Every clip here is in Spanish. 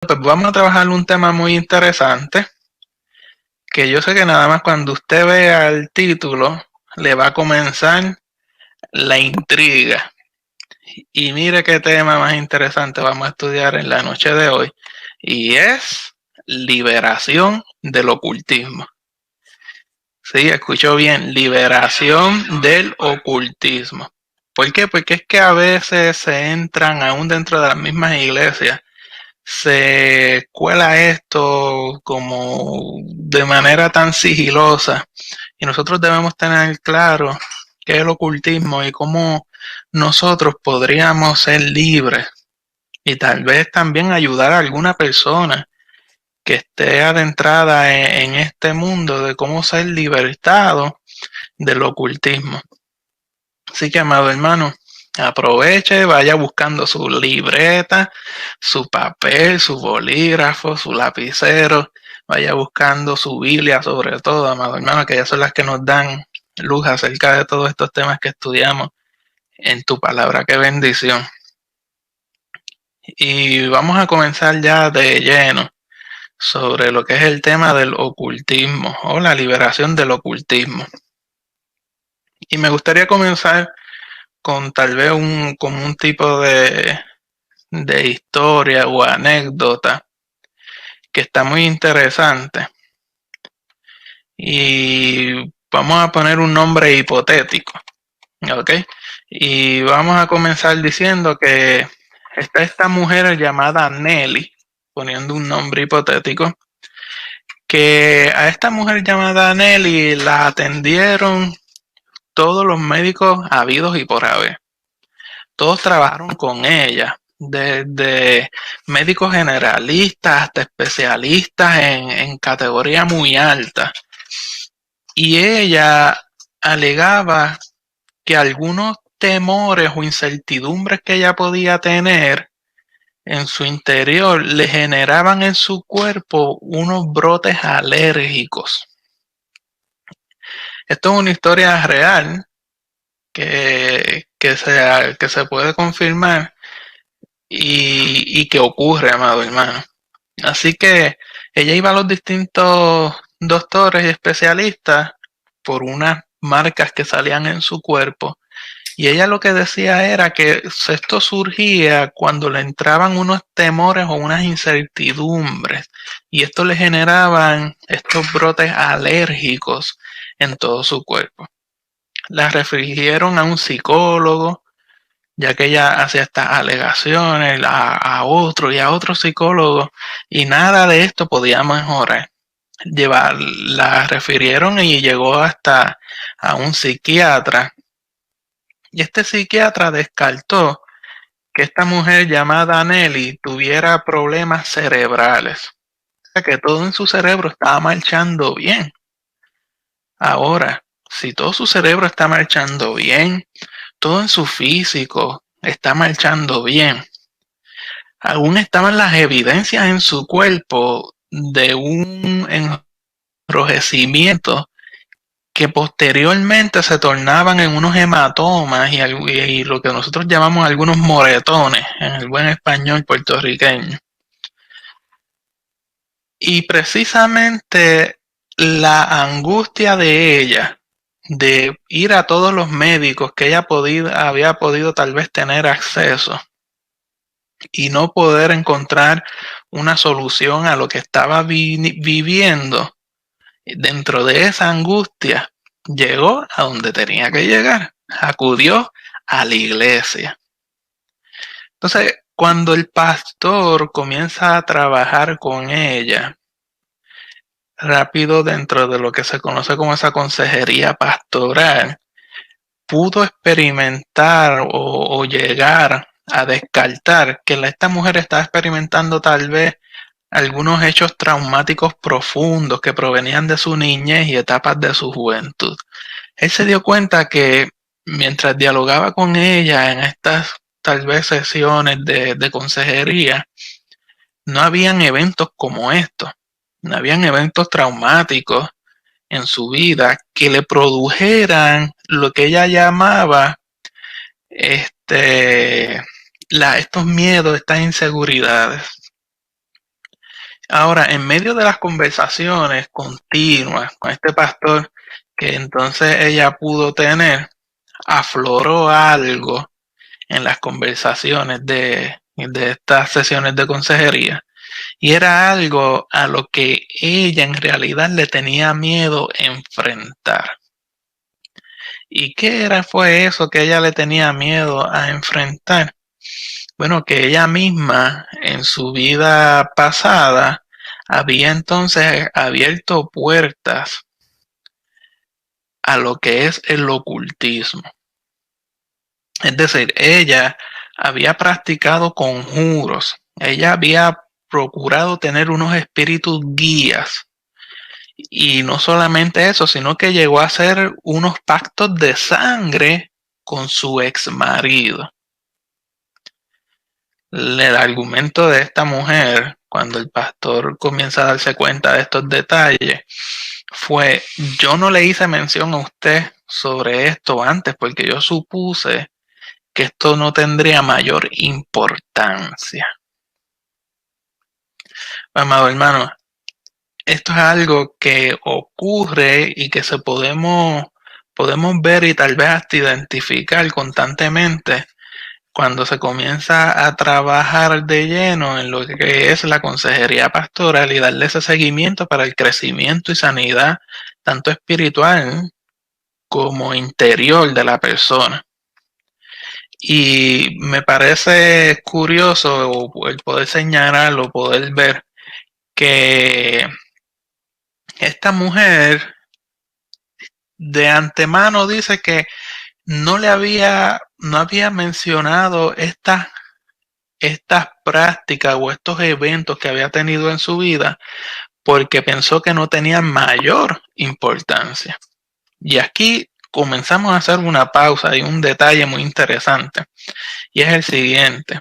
Pues vamos a trabajar un tema muy interesante, que yo sé que nada más cuando usted vea el título le va a comenzar la intriga. Y mire qué tema más interesante vamos a estudiar en la noche de hoy, y es liberación del ocultismo. Sí, escuchó bien, liberación del ocultismo. ¿Por qué? Porque es que a veces se entran aún dentro de las mismas iglesias, se cuela esto como de manera tan sigilosa, y nosotros debemos tener claro qué es el ocultismo y cómo nosotros podríamos ser libres y tal vez también ayudar a alguna persona que esté adentrada en este mundo de cómo ser libertado del ocultismo. Así que, amado hermano, aproveche, vaya buscando su libreta, su papel, su bolígrafo, su lapicero, vaya buscando su Biblia sobre todo, amado hermano, que ellas son las que nos dan luz acerca de todos estos temas que estudiamos en tu palabra. Qué bendición. Y vamos a comenzar ya de lleno sobre lo que es el tema del ocultismo o la liberación del ocultismo. Y me gustaría comenzar con tal vez como un tipo de historia o anécdota que está muy interesante. Y vamos a poner un nombre hipotético, ¿ok? Y vamos a comenzar diciendo que está esta mujer llamada Nelly, poniendo un nombre hipotético, que a esta mujer llamada Nelly la atendieron todos los médicos habidos y por haber. Todos trabajaron con ella, desde médicos generalistas hasta especialistas en categoría muy alta. Y ella alegaba que algunos temores o incertidumbres que ella podía tener en su interior le generaban en su cuerpo unos brotes alérgicos. Esto es una historia real que se puede confirmar y que ocurre, amado hermano. Así que ella iba a los distintos doctores y especialistas por unas marcas que salían en su cuerpo, y ella lo que decía era que esto surgía cuando le entraban unos temores o unas incertidumbres, y esto le generaban estos brotes alérgicos en todo su cuerpo. La refirieron a un psicólogo, ya que ella hacía estas alegaciones a otro y a otro psicólogo, y nada de esto podía mejorar. La refirieron y llegó hasta a un psiquiatra, y este psiquiatra descartó que esta mujer llamada Nelly tuviera problemas cerebrales, o sea que todo en su cerebro estaba marchando bien. Ahora, si todo su cerebro está marchando bien, todo en su físico está marchando bien, aún estaban las evidencias en su cuerpo de un enrojecimiento que posteriormente se tornaban en unos hematomas y lo que nosotros llamamos algunos moretones en el buen español puertorriqueño. Y precisamente la angustia de ella de ir a todos los médicos que ella había podido tal vez tener acceso y no poder encontrar una solución a lo que estaba viviendo, dentro de esa angustia llegó a donde tenía que llegar, acudió a la iglesia. Entonces, cuando el pastor comienza a trabajar con ella, rápido dentro de lo que se conoce como esa consejería pastoral, pudo experimentar o llegar a descartar que esta mujer estaba experimentando tal vez algunos hechos traumáticos profundos que provenían de su niñez y etapas de su juventud. Él se dio cuenta que mientras dialogaba con ella en estas tal vez sesiones de consejería, no habían eventos como estos, no habían eventos traumáticos en su vida que le produjeran lo que ella llamaba estos miedos, estas inseguridades. Ahora, en medio de las conversaciones continuas con este pastor que entonces ella pudo tener, afloró algo en las conversaciones de estas sesiones de consejería. Y era algo a lo que ella en realidad le tenía miedo enfrentar. ¿Y qué fue eso que ella le tenía miedo a enfrentar? Bueno, que ella misma en su vida pasada había entonces abierto puertas a lo que es el ocultismo. Es decir, ella había practicado conjuros, ella había procurado tener unos espíritus guías. Y no solamente eso, sino que llegó a hacer unos pactos de sangre con su ex marido. El argumento de esta mujer, cuando el pastor comienza a darse cuenta de estos detalles, fue: yo no le hice mención a usted sobre esto antes porque yo supuse que esto no tendría mayor importancia. Amado hermano, esto es algo que ocurre y que podemos ver y tal vez hasta identificar constantemente cuando se comienza a trabajar de lleno en lo que es la consejería pastoral y darle ese seguimiento para el crecimiento y sanidad tanto espiritual como interior de la persona. Y me parece curioso el poder señalar o poder ver que esta mujer de antemano dice que no había mencionado estas prácticas o estos eventos que había tenido en su vida porque pensó que no tenían mayor importancia. Y aquí comenzamos a hacer una pausa y un detalle muy interesante, y es el siguiente: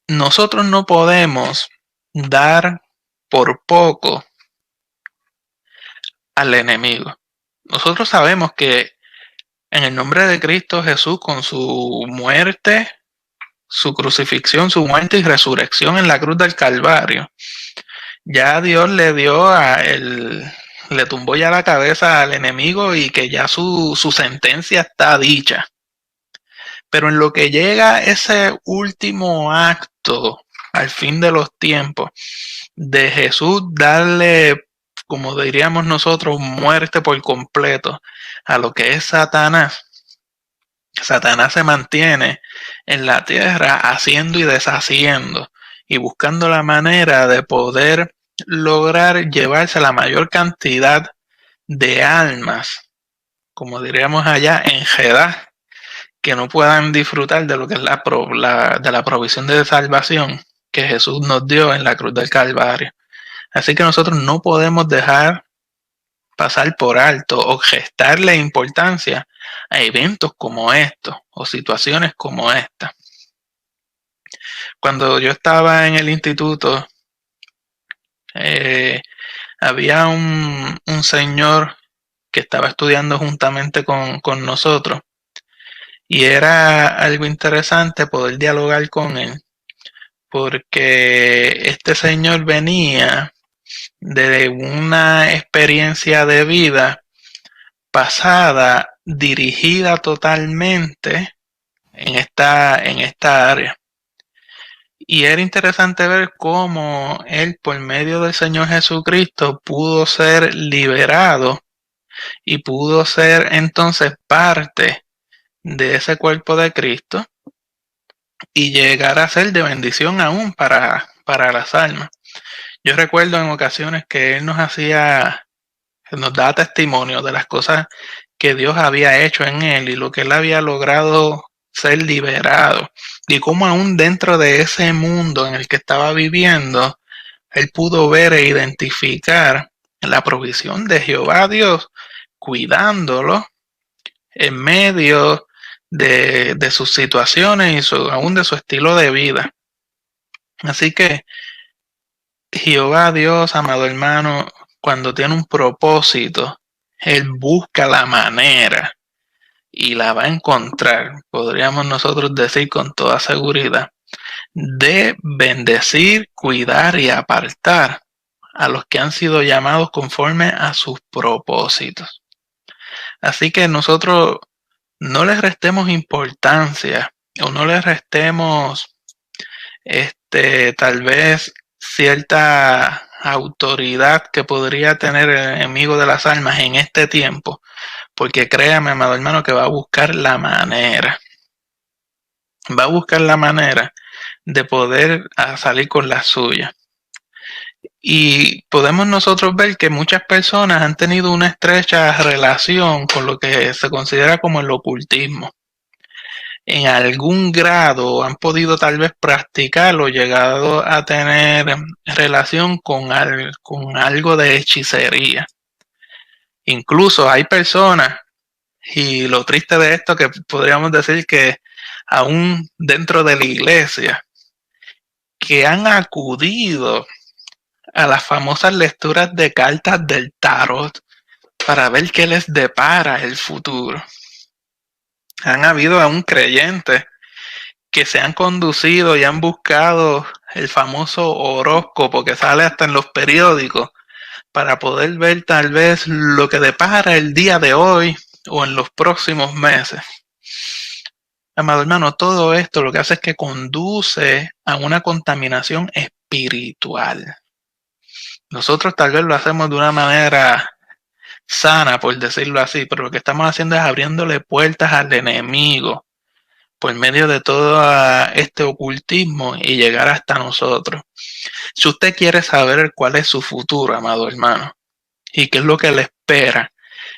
nosotros no podemos dar por poco al enemigo. Nosotros sabemos que en el nombre de Cristo Jesús, con su muerte, su crucifixión, su muerte y resurrección en la cruz del Calvario, ya Dios le tumbó ya la cabeza al enemigo y que ya su sentencia está dicha. Pero en lo que llega ese último acto al fin de los tiempos de Jesús darle, como diríamos nosotros, muerte por completo a lo que es Satanás, Satanás se mantiene en la tierra haciendo y deshaciendo y buscando la manera de poder lograr llevarse la mayor cantidad de almas, como diríamos allá, en Jedá, que no puedan disfrutar de lo que es de la provisión de salvación que Jesús nos dio en la cruz del Calvario. Así que nosotros no podemos dejar pasar por alto o gestarle importancia a eventos como estos o situaciones como esta. Cuando yo estaba en el instituto, había un señor que estaba estudiando juntamente con nosotros, y era algo interesante poder dialogar con él, porque este señor venía de una experiencia de vida pasada dirigida totalmente en esta área. Y era interesante ver cómo él, por medio del Señor Jesucristo, pudo ser liberado y pudo ser entonces parte de ese cuerpo de Cristo y llegar a ser de bendición aún para las almas. Yo recuerdo en ocasiones que él nos da testimonio de las cosas que Dios había hecho en él y lo que él había logrado ser liberado, y cómo aún dentro de ese mundo en el que estaba viviendo, él pudo ver e identificar la provisión de Jehová Dios, cuidándolo en medio de sus situaciones y aún de su estilo de vida. Así que Jehová Dios, amado hermano, cuando tiene un propósito, él busca la manera y la va a encontrar, podríamos nosotros decir con toda seguridad, de bendecir, cuidar y apartar a los que han sido llamados conforme a sus propósitos. Así que nosotros no les restemos importancia o no les restemos tal vez cierta autoridad que podría tener el enemigo de las almas en este tiempo, porque créame, amado hermano, que va a buscar la manera de poder salir con la suya. Y podemos nosotros ver que muchas personas han tenido una estrecha relación con lo que se considera como el ocultismo. En algún grado han podido tal vez practicarlo, llegado a tener relación con algo de hechicería. Incluso hay personas, y lo triste de esto que podríamos decir que aún dentro de la iglesia, que han acudido a las famosas lecturas de cartas del tarot para ver qué les depara el futuro. Han habido aún creyentes que se han conducido y han buscado el famoso horóscopo que sale hasta en los periódicos para poder ver tal vez lo que depara el día de hoy o en los próximos meses. Amado hermano, todo esto lo que hace es que conduce a una contaminación espiritual. Nosotros tal vez lo hacemos de una manera sana, por decirlo así, pero lo que estamos haciendo es abriéndole puertas al enemigo por medio de todo este ocultismo y llegar hasta nosotros. Si usted quiere saber cuál es su futuro, amado hermano, y qué es lo que le espera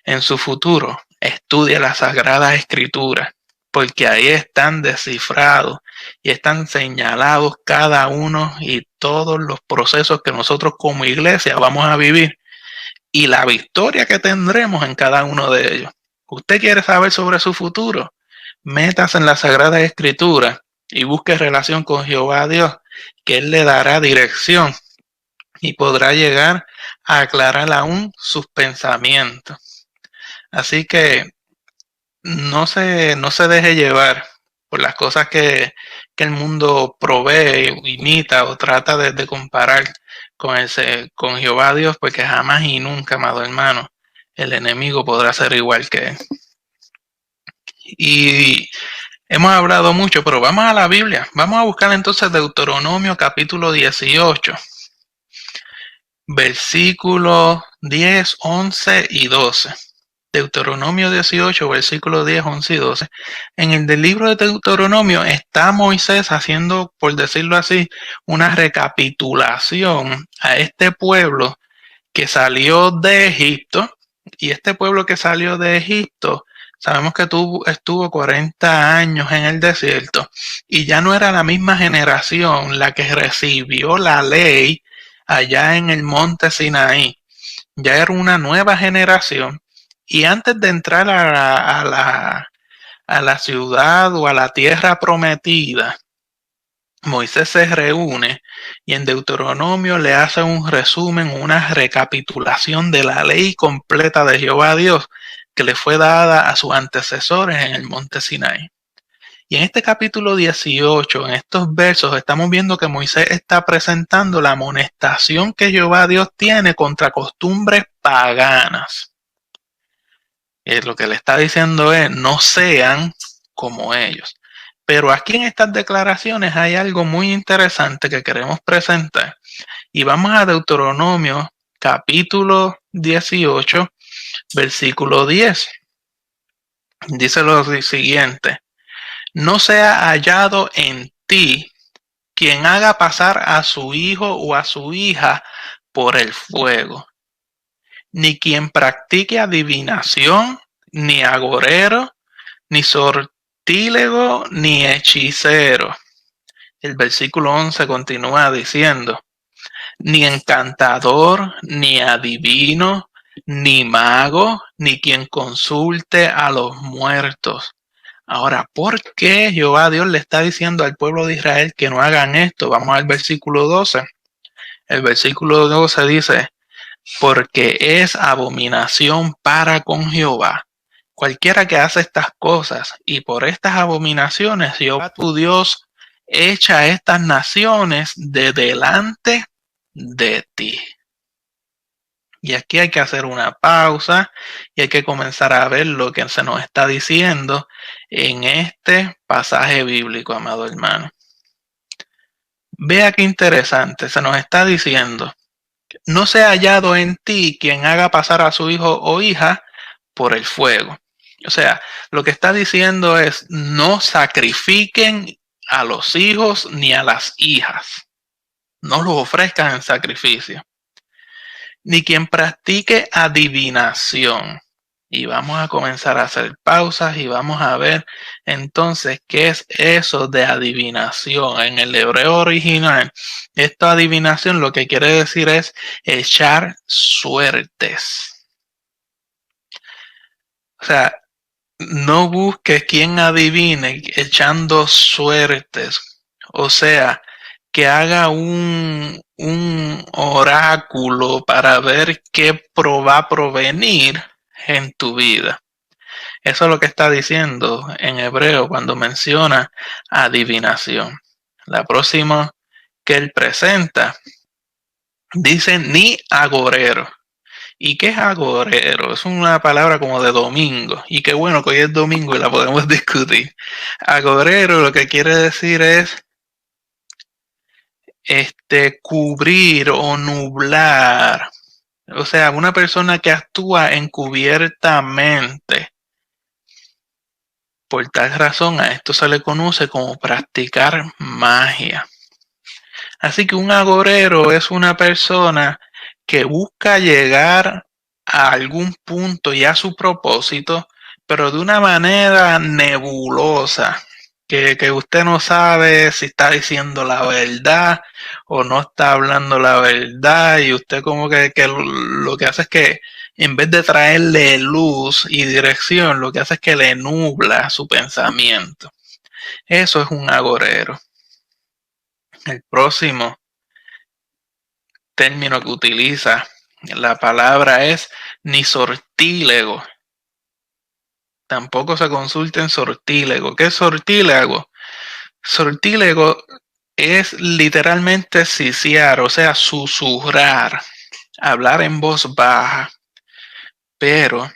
en su futuro, estudie las Sagradas Escrituras, porque ahí están descifrados y están señalados cada uno y todos los procesos que nosotros como iglesia vamos a vivir y la victoria que tendremos en cada uno de ellos. ¿Usted quiere saber sobre su futuro? Métase en la Sagrada Escritura y busque relación con Jehová Dios, que Él le dará dirección y podrá llegar a aclarar aún sus pensamientos. Así que no se deje llevar por las cosas que el mundo provee, imita o trata de comparar con Jehová Dios, porque jamás y nunca, amado hermano, el enemigo podrá ser igual que él. Y hemos hablado mucho, pero vamos a la Biblia. Vamos a buscar entonces Deuteronomio capítulo 18, versículos 10, 11 y 12. Deuteronomio 18, versículos 10, 11 y 12. En el del libro de Deuteronomio está Moisés haciendo, por decirlo así, una recapitulación a este pueblo que salió de Egipto. Y este pueblo que salió de Egipto, sabemos que estuvo 40 años en el desierto y ya no era la misma generación la que recibió la ley allá en el monte Sinaí. Ya era una nueva generación. Y antes de entrar a la ciudad o a la tierra prometida, Moisés se reúne y en Deuteronomio le hace un resumen, una recapitulación de la ley completa de Jehová Dios que le fue dada a sus antecesores en el monte Sinaí. Y en este capítulo 18, en estos versos, estamos viendo que Moisés está presentando la amonestación que Jehová Dios tiene contra costumbres paganas. Lo que le está diciendo es, no sean como ellos. Pero aquí en estas declaraciones hay algo muy interesante que queremos presentar. Y vamos a Deuteronomio capítulo 18, versículo 10. Dice lo siguiente: no sea hallado en ti quien haga pasar a su hijo o a su hija por el fuego, ni quien practique adivinación, ni agorero, ni sortílego, ni hechicero. El versículo 11 continúa diciendo, ni encantador, ni adivino, ni mago, ni quien consulte a los muertos. Ahora, ¿por qué Jehová Dios le está diciendo al pueblo de Israel que no hagan esto? Vamos al versículo 12. El versículo 12 dice, porque es abominación para con Jehová cualquiera que hace estas cosas, y por estas abominaciones Jehová tu Dios echa a estas naciones de delante de ti. Y aquí hay que hacer una pausa y hay que comenzar a ver lo que se nos está diciendo en este pasaje bíblico, amado hermano. Vea qué interesante, se nos está diciendo: no sea hallado en ti quien haga pasar a su hijo o hija por el fuego. O sea, lo que está diciendo es: no sacrifiquen a los hijos ni a las hijas. No los ofrezcan en sacrificio. Ni quien practique adivinación. Y vamos a comenzar a hacer pausas y vamos a ver entonces qué es eso de adivinación. En el hebreo original, esta adivinación lo que quiere decir es echar suertes. O sea, no busques quien adivine echando suertes. O sea, que haga un oráculo para ver qué va a provenir en tu vida. Eso es lo que está diciendo en hebreo cuando menciona adivinación. La próxima que él presenta dice ni agorero. ¿Y qué es agorero? Es una palabra como de domingo. Y qué bueno que hoy es domingo y la podemos discutir. Agorero lo que quiere decir es cubrir o nublar. O sea, una persona que actúa encubiertamente. Por tal razón a esto se le conoce como practicar magia. Así que un agorero es una persona que busca llegar a algún punto y a su propósito, pero de una manera nebulosa, que usted no sabe si está diciendo la verdad o no está hablando la verdad, y usted como que lo que hace es que en vez de traerle luz y dirección, lo que hace es que le nubla su pensamiento. Eso es un agorero. El próximo término que utiliza la palabra es ni sortílego. Tampoco se consulta en sortílego. ¿Qué es sortílego? Sortílego es literalmente sisiar, o sea, susurrar, hablar en voz baja, pero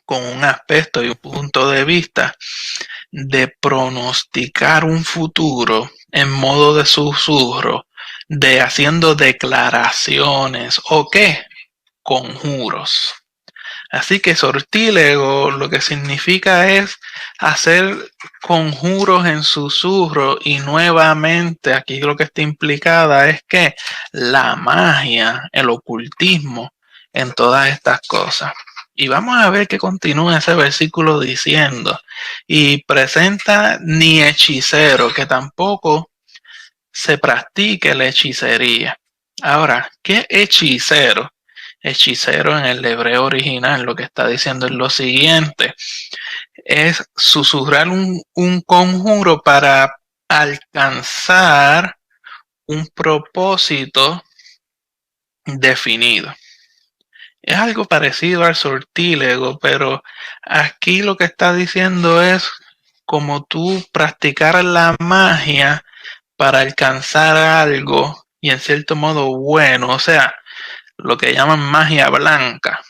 con un aspecto y un punto de vista de pronosticar un futuro en modo de susurro, de haciendo declaraciones o qué, conjuros. Así que sortílego lo que significa es hacer conjuros en susurro, y nuevamente aquí lo que está implicada es que la magia, el ocultismo en todas estas cosas. Y vamos a ver que continúa ese versículo diciendo: y presenta ni hechicero, que tampoco se practique la hechicería. Ahora, ¿qué hechicero? Hechicero en el hebreo original lo que está diciendo es lo siguiente: es susurrar un conjuro para alcanzar un propósito definido. Es algo parecido al sortílego, pero aquí lo que está diciendo es como tú practicar la magia para alcanzar algo, y en cierto modo bueno, o sea, lo que llaman magia blanca.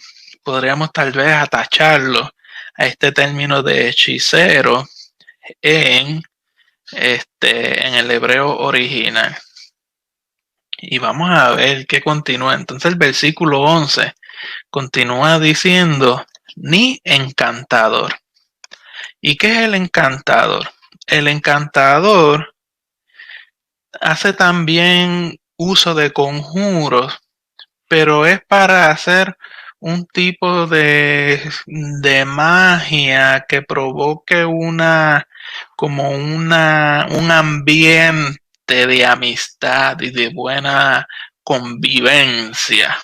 Podríamos tal vez atacharlo a este término de hechicero en el hebreo original. Y vamos a ver qué continúa. Entonces el versículo 11 continúa diciendo ni encantador. ¿Y qué es el encantador? El encantador hace también uso de conjuros, pero es para hacer un tipo de magia que provoque un ambiente de amistad y de buena convivencia.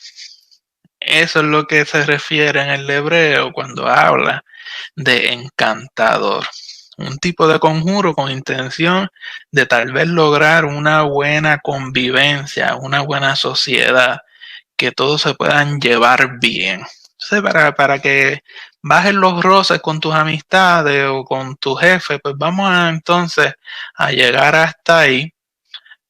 Eso es lo que se refiere en el hebreo cuando habla de encantador. Un tipo de conjuro con intención de tal vez lograr una buena convivencia, una buena sociedad, que todos se puedan llevar bien. Entonces, para que bajen los roces con tus amistades o con tu jefe, pues vamos a entonces a llegar hasta ahí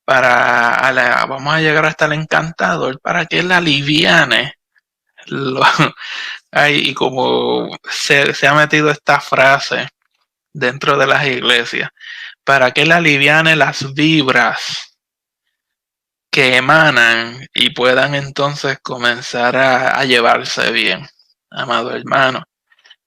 vamos a llegar hasta el encantador para que él aliviane lo, y como se ha metido esta frase dentro de las iglesias, para que él aliviane las vibras que emanan y puedan entonces comenzar a llevarse bien. Amado hermano,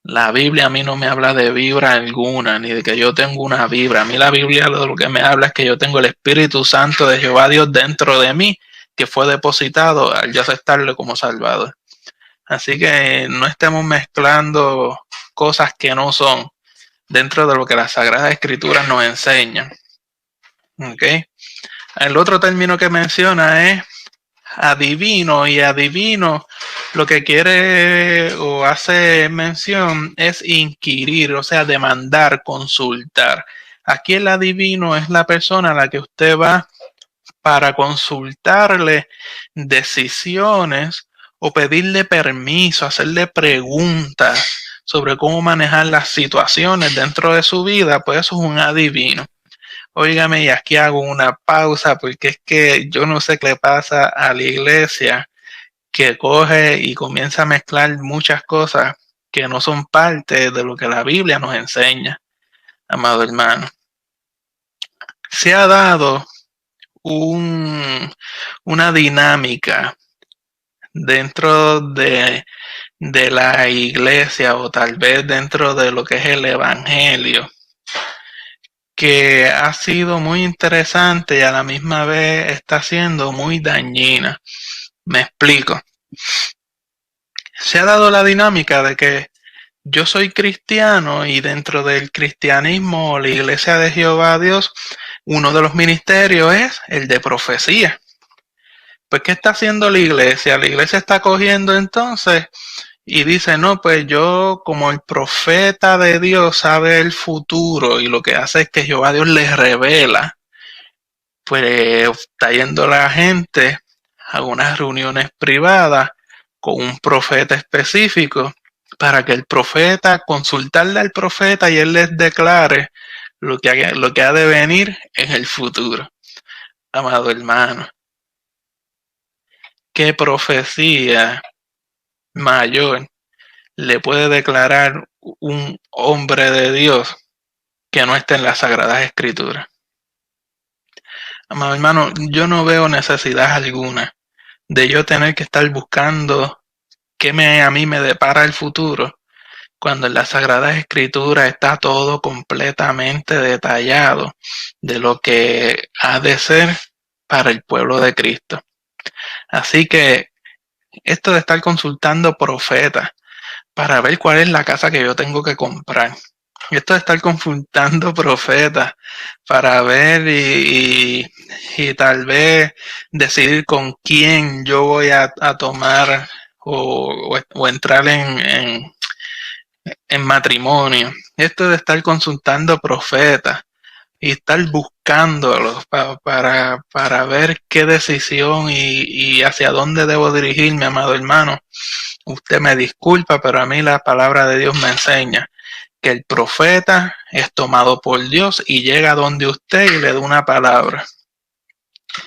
la Biblia a mí no me habla de vibra alguna, ni de que yo tengo una vibra. A mí la Biblia de lo que me habla es que yo tengo el Espíritu Santo de Jehová Dios dentro de mí, que fue depositado al yo aceptarle como Salvador. Así que no estemos mezclando cosas que no son dentro de lo que las Sagradas Escrituras nos enseñan. ¿Okay? El otro término que menciona es adivino, y adivino lo que quiere o hace mención es inquirir, o sea, demandar, consultar. Aquí el adivino es la persona a la que usted va para consultarle decisiones o pedirle permiso, hacerle preguntas sobre cómo manejar las situaciones dentro de su vida, pues eso es un adivino. Óigame, y aquí hago una pausa porque es que yo no sé qué le pasa a la iglesia que coge y comienza a mezclar muchas cosas que no son parte de lo que la Biblia nos enseña, amado hermano. Se ha dado una dinámica dentro de la iglesia o tal vez dentro de lo que es el evangelio, que ha sido muy interesante y a la misma vez está siendo muy dañina. Me explico. Se ha dado la dinámica de que yo soy cristiano y dentro del cristianismo, la Iglesia de Jehová Dios, uno de los ministerios es el de profecía. Pues, ¿qué está haciendo la iglesia? La iglesia está cogiendo entonces y dice, no, pues yo como el profeta de Dios sabe el futuro y lo que hace es que Jehová Dios les revela, pues está yendo la gente a unas reuniones privadas con un profeta específico para que el profeta, consultarle al profeta y él les declare lo que ha de venir en el futuro. Amado hermano, ¿qué profecía mayor le puede declarar un hombre de Dios que no esté en las Sagradas Escrituras? Amado hermano, yo no veo necesidad alguna de yo tener que estar buscando qué a mí me depara el futuro, cuando en las Sagradas Escrituras está todo completamente detallado de lo que ha de ser para el pueblo de Cristo. Así que esto de estar consultando profetas para ver cuál es la casa que yo tengo que comprar, esto de estar consultando profetas para ver y tal vez decidir con quién yo voy a tomar o entrar en matrimonio. Esto de estar consultando profetas y estar buscándolos para ver qué decisión y hacia dónde debo dirigirme, amado hermano. Usted me disculpa, pero a mí la palabra de Dios me enseña que el profeta es tomado por Dios y llega donde usted y le da una palabra.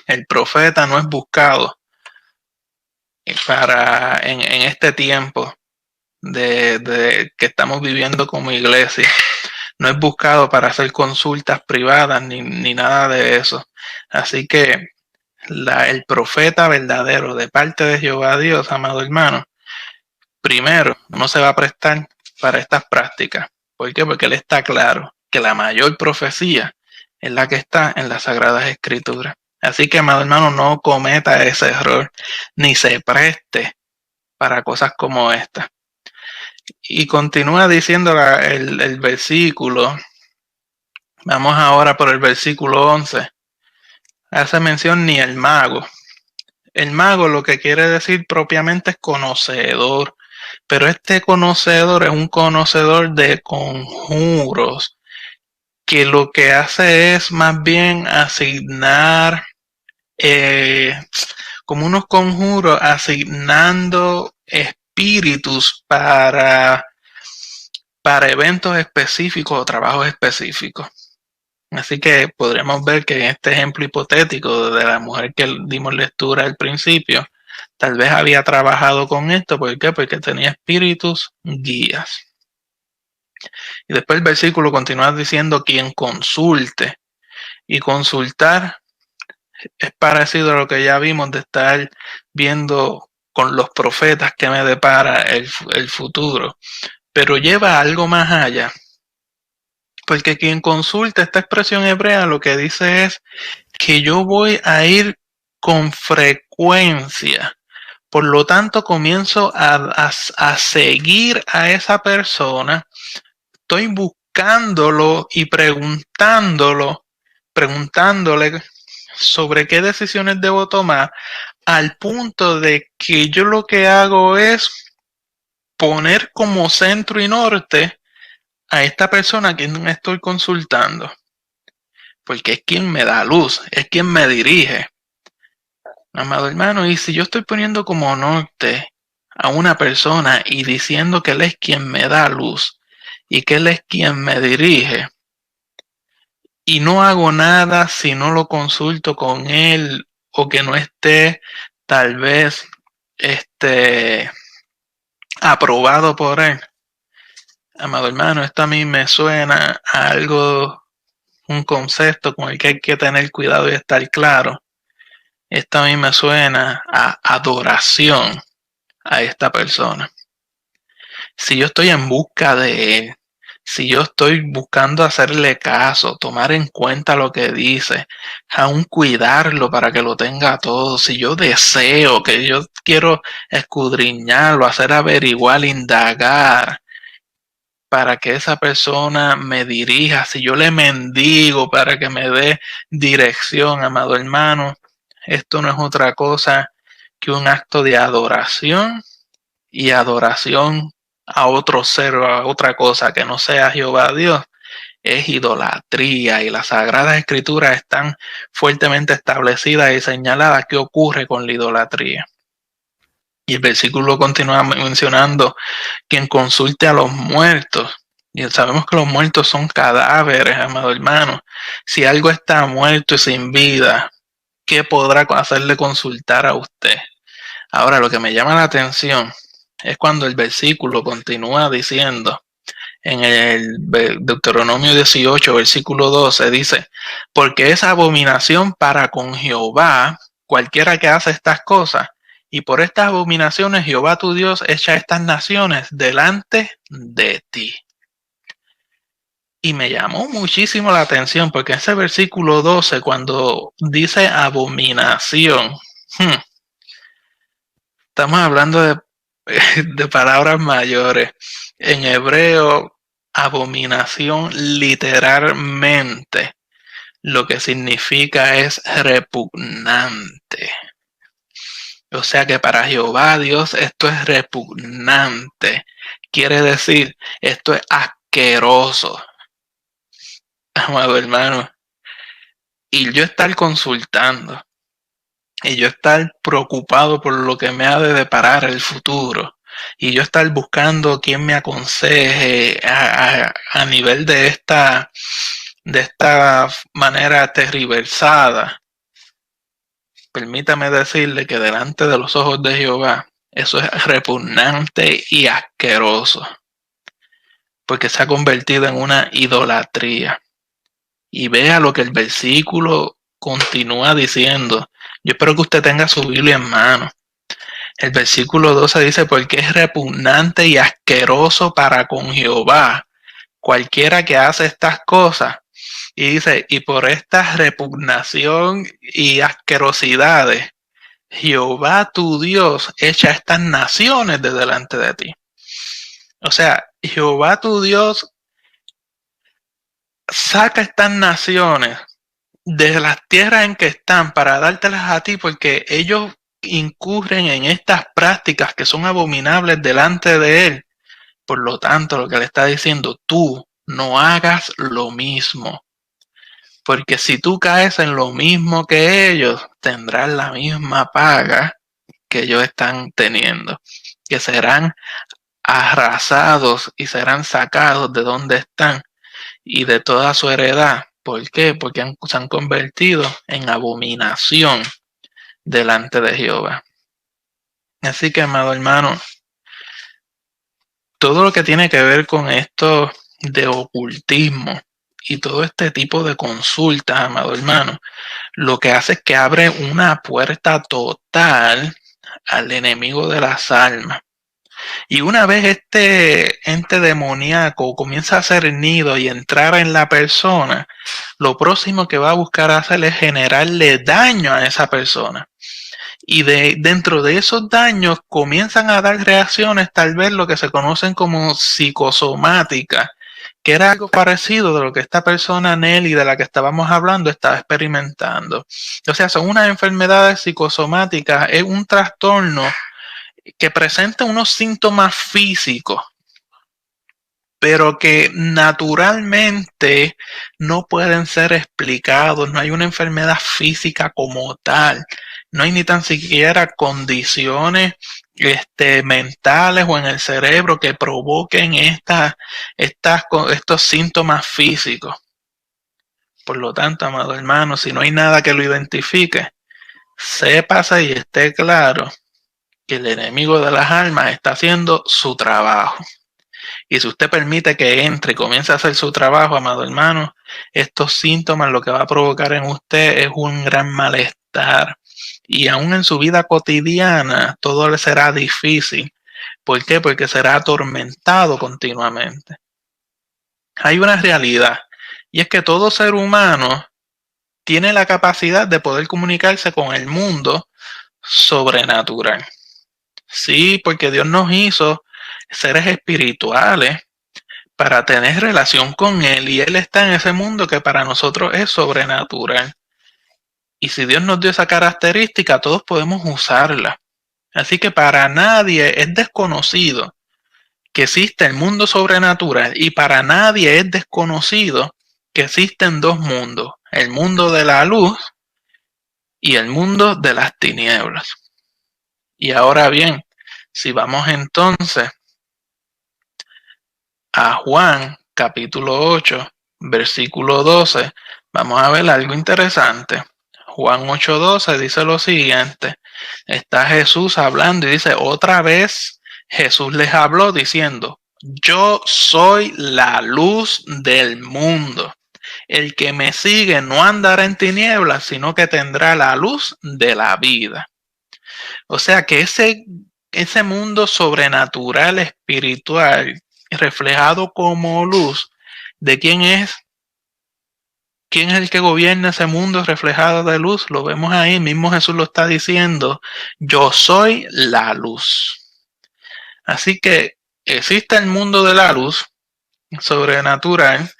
El profeta no es buscado en este tiempo de que estamos viviendo como iglesia. No es buscado para hacer consultas privadas ni nada de eso. Así que el profeta verdadero de parte de Jehová Dios, amado hermano, primero no se va a prestar para estas prácticas. ¿Por qué? Porque él está claro que la mayor profecía es la que está en las Sagradas Escrituras. Así que, amado hermano, no cometa ese error ni se preste para cosas como esta. Y continúa diciendo el versículo. Vamos ahora por el versículo 11. Hace mención ni el mago. El mago lo que quiere decir propiamente es conocedor, pero este conocedor es un conocedor de conjuros, que lo que hace es más bien asignar como unos conjuros, asignando espíritus para para eventos específicos o trabajos específicos. Así que podríamos ver que en este ejemplo hipotético de la mujer que dimos lectura al principio, tal vez había trabajado con esto. ¿Por qué? Porque tenía espíritus guías. Y después el versículo continúa diciendo quien consulte. Y consultar es parecido a lo que ya vimos de estar viendo con los profetas que me depara el futuro. Pero lleva algo más allá. Porque quien consulta, esta expresión hebrea lo que dice es que yo voy a ir con frecuencia. Por lo tanto, comienzo a seguir a esa persona. Estoy buscándolo y preguntándole sobre qué decisiones debo tomar, al punto de que yo lo que hago es poner como centro y norte a esta persona a quien estoy consultando, porque es quien me da luz, es quien me dirige. Amado hermano, y si yo estoy poniendo como norte a una persona y diciendo que él es quien me da luz y que él es quien me dirige, y no hago nada si no lo consulto con él o que no esté tal vez aprobado por él. Amado hermano, esto a mí me suena a algo, un concepto con el que hay que tener cuidado y estar claro. Esto a mí me suena a adoración a esta persona. Si yo estoy en busca de él, si yo estoy buscando hacerle caso, tomar en cuenta lo que dice, aún cuidarlo para que lo tenga todo, si yo deseo, que yo quiero escudriñarlo, hacer averiguar, indagar, para que esa persona me dirija, si yo le mendigo para que me dé dirección, amado hermano, esto no es otra cosa que un acto de adoración y adoración a otro ser o a otra cosa que no sea Jehová Dios. Es idolatría, y las Sagradas Escrituras están fuertemente establecidas y señaladas qué ocurre con la idolatría. Y el versículo continúa mencionando quien consulte a los muertos. Y sabemos que los muertos son cadáveres, amado hermano. Si algo está muerto y sin vida, ¿qué podrá hacerle consultar a usted? Ahora, lo que me llama la atención es cuando el versículo continúa diciendo, en el Deuteronomio 18, versículo 12, dice, porque es abominación para con Jehová cualquiera que hace estas cosas, y por estas abominaciones Jehová tu Dios echa estas naciones delante de ti. Y me llamó muchísimo la atención porque ese versículo 12, cuando dice abominación, estamos hablando de palabras mayores. En hebreo, abominación literalmente lo que significa es repugnante. O sea que para Jehová Dios esto es repugnante. Quiere decir, esto es asqueroso, amado hermano. Y yo estar consultando, y yo estar preocupado por lo que me ha de deparar el futuro, y yo estar buscando quien me aconseje a nivel de esta manera tergiversada. Permítame decirle que delante de los ojos de Jehová eso es repugnante y asqueroso, porque se ha convertido en una idolatría. Y vea lo que el versículo continúa diciendo. Yo espero que usted tenga su Biblia en mano. El versículo 12 dice, porque es repugnante y asqueroso para con Jehová cualquiera que hace estas cosas. Y dice, y por esta repugnación y asquerosidades, Jehová tu Dios echa estas naciones de delante de ti. O sea, Jehová tu Dios saca estas naciones de las tierras en que están para dártelas a ti, porque ellos incurren en estas prácticas que son abominables delante de él. Por lo tanto, lo que le está diciendo, tú no hagas lo mismo, porque si tú caes en lo mismo que ellos, tendrás la misma paga que ellos están teniendo, que serán arrasados y serán sacados de donde están y de toda su heredad. ¿Por qué? Porque se han convertido en abominación delante de Jehová. Así que, amado hermano, todo lo que tiene que ver con esto de ocultismo y todo este tipo de consultas, amado hermano, lo que hace es que abre una puerta total al enemigo de las almas. Y una vez este ente demoníaco comienza a hacer nido y entrar en la persona, lo próximo que va a buscar hacer es generarle daño a esa persona. Y dentro de esos daños comienzan a dar reacciones, tal vez lo que se conocen como psicosomáticas, que era algo parecido de lo que esta persona, Nelly, de la que estábamos hablando, estaba experimentando. O sea, son unas enfermedades psicosomáticas, es un trastorno que presenta unos síntomas físicos, pero que naturalmente no pueden ser explicados. No hay una enfermedad física como tal. No hay ni tan siquiera condiciones mentales o en el cerebro que provoquen estos síntomas físicos. Por lo tanto, amado hermano, si no hay nada que lo identifique, sépase y esté claro que el enemigo de las almas está haciendo su trabajo. Y si usted permite que entre y comience a hacer su trabajo, amado hermano, estos síntomas lo que va a provocar en usted es un gran malestar. Y aún en su vida cotidiana, todo le será difícil. ¿Por qué? Porque será atormentado continuamente. Hay una realidad, y es que todo ser humano tiene la capacidad de poder comunicarse con el mundo sobrenatural. Sí, porque Dios nos hizo seres espirituales para tener relación con Él, y Él está en ese mundo que para nosotros es sobrenatural. Y si Dios nos dio esa característica, todos podemos usarla. Así que para nadie es desconocido que existe el mundo sobrenatural, y para nadie es desconocido que existen dos mundos, el mundo de la luz y el mundo de las tinieblas. Y ahora bien, si vamos entonces a Juan capítulo 8, versículo 12, vamos a ver algo interesante. Juan 8:12 dice lo siguiente: está Jesús hablando y dice, otra vez Jesús les habló diciendo, yo soy la luz del mundo. El que me sigue no andará en tinieblas, sino que tendrá la luz de la vida. O sea que ese mundo sobrenatural, espiritual, reflejado como luz, ¿de quién es? ¿Quién es el que gobierna ese mundo reflejado de luz? Lo vemos ahí, mismo Jesús lo está diciendo, yo soy la luz. Así que existe el mundo de la luz sobrenatural,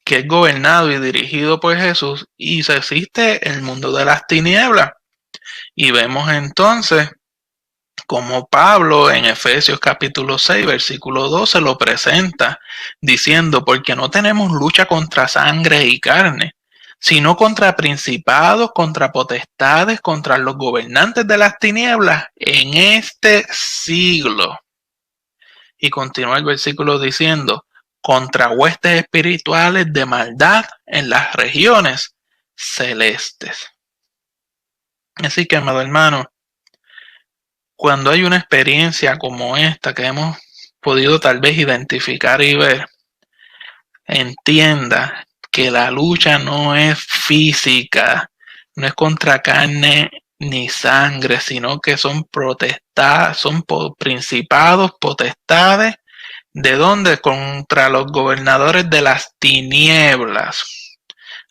que es gobernado y dirigido por Jesús, y existe el mundo de las tinieblas. Y vemos entonces como Pablo en Efesios capítulo 6, versículo 12 lo presenta, diciendo, porque no tenemos lucha contra sangre y carne, sino contra principados, contra potestades, contra los gobernantes de las tinieblas en este siglo. Y continúa el versículo diciendo, contra huestes espirituales de maldad en las regiones celestes. Así que, amado hermano, cuando hay una experiencia como esta que hemos podido tal vez identificar y ver, entienda que la lucha no es física, no es contra carne ni sangre, sino que son principados, potestades, ¿de dónde? Contra los gobernadores de las tinieblas.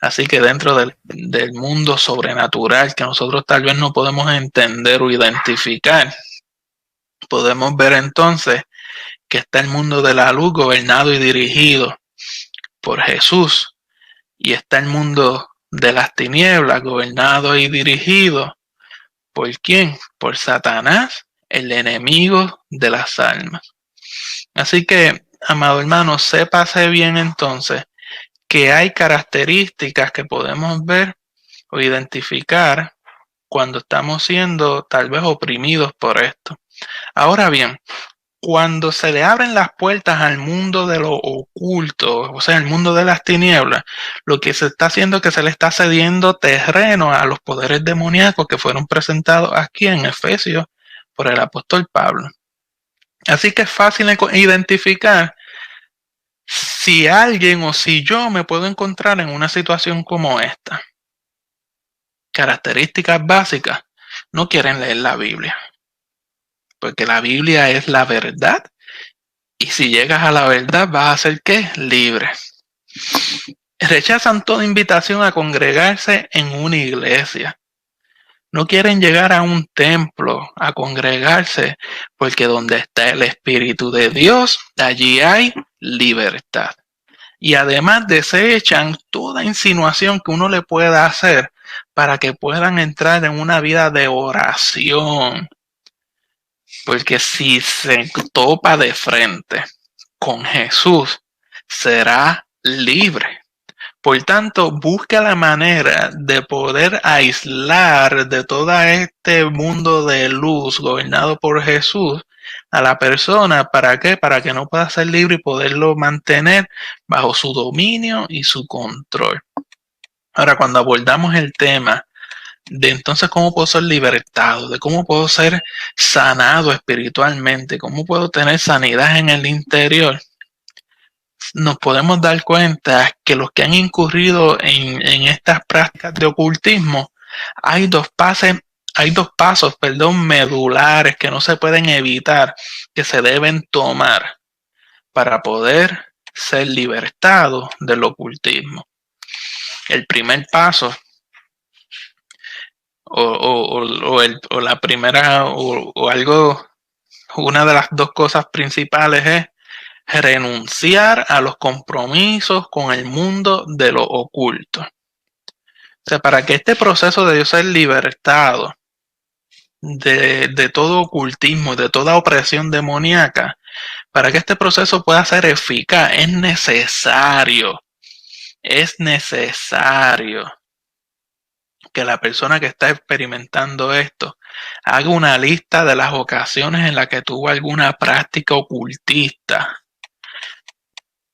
Así que dentro del mundo sobrenatural que nosotros tal vez no podemos entender o identificar, podemos ver entonces que está el mundo de la luz gobernado y dirigido por Jesús, y está el mundo de las tinieblas gobernado y dirigido ¿por quién? Por Satanás, el enemigo de las almas. Así que, amado hermano, sépase bien entonces que hay características que podemos ver o identificar cuando estamos siendo tal vez oprimidos por esto. Ahora bien, cuando se le abren las puertas al mundo de lo oculto, o sea, el mundo de las tinieblas, lo que se está haciendo es que se le está cediendo terreno a los poderes demoníacos que fueron presentados aquí en Efesios por el apóstol Pablo. Así que es fácil identificar si alguien o si yo me puedo encontrar en una situación como esta. Características básicas: no quieren leer la Biblia, porque la Biblia es la verdad, y si llegas a la verdad vas a ser ¿qué? Libre. Rechazan toda invitación a congregarse en una iglesia. No quieren llegar a un templo a congregarse, porque donde está el Espíritu de Dios, allí hay libertad. Y además desechan toda insinuación que uno le pueda hacer para que puedan entrar en una vida de oración. Porque si se topa de frente con Jesús, será libre. Por tanto, busca la manera de poder aislar de todo este mundo de luz gobernado por Jesús a la persona. ¿Para qué? Para que no pueda ser libre y poderlo mantener bajo su dominio y su control. Ahora, cuando abordamos el tema de entonces cómo puedo ser libertado, de cómo puedo ser sanado espiritualmente, cómo puedo tener sanidad en el interior, nos podemos dar cuenta que los que han incurrido en estas prácticas de ocultismo, hay dos pasos, medulares que no se pueden evitar, que se deben tomar para poder ser libertados del ocultismo. El primer paso, la primera, una de las dos cosas principales es renunciar a los compromisos con el mundo de lo oculto. O sea, para que este proceso de yo ser libertado de todo ocultismo, de toda opresión demoníaca, para que este proceso pueda ser eficaz, es necesario que la persona que está experimentando esto haga una lista de las ocasiones en las que tuvo alguna práctica ocultista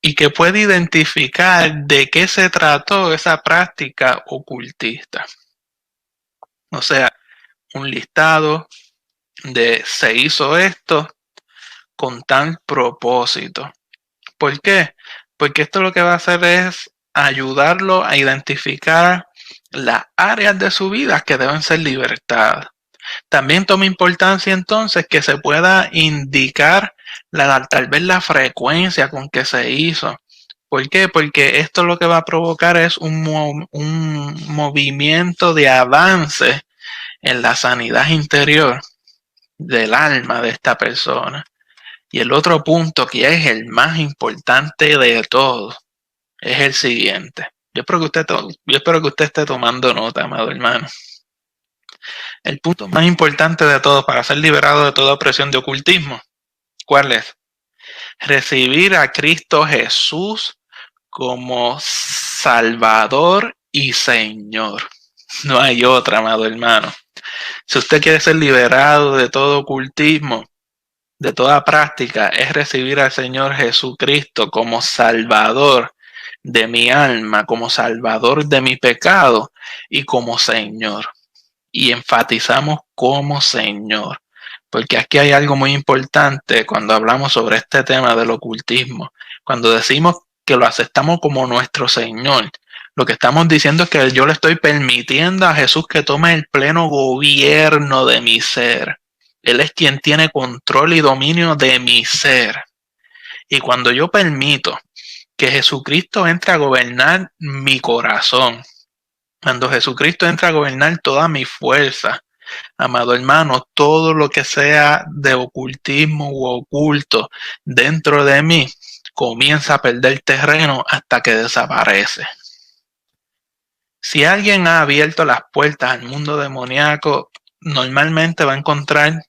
y que puede identificar de qué se trató esa práctica ocultista. O sea, un listado de se hizo esto con tal propósito. ¿Por qué? Porque esto lo que va a hacer es ayudarlo a identificar las áreas de su vida que deben ser libertadas. También toma importancia entonces que se pueda indicar tal vez la frecuencia con que se hizo. ¿Por qué? Porque esto lo que va a provocar es un movimiento de avance en la sanidad interior del alma de esta persona. Y el otro punto, que es el más importante de todos, es el siguiente. Yo espero que usted esté tomando nota, amado hermano. El punto más importante de todo para ser liberado de toda opresión de ocultismo, ¿cuál es? Recibir a Cristo Jesús como Salvador y Señor. No hay otra, amado hermano. Si usted quiere ser liberado de todo ocultismo, de toda práctica, es recibir al Señor Jesucristo como Salvador de mi alma, como Salvador de mi pecado y como Señor. Y enfatizamos como Señor, porque aquí hay algo muy importante cuando hablamos sobre este tema del ocultismo. Cuando decimos que lo aceptamos como nuestro Señor, lo que estamos diciendo es que yo le estoy permitiendo a Jesús que tome el pleno gobierno de mi ser. Él es quien tiene control y dominio de mi ser. Y cuando yo permito que Jesucristo entre a gobernar mi corazón, cuando Jesucristo entra a gobernar toda mi fuerza, amado hermano, todo lo que sea de ocultismo u oculto dentro de mí comienza a perder terreno hasta que desaparece. Si alguien ha abierto las puertas al mundo demoníaco, normalmente va a encontrar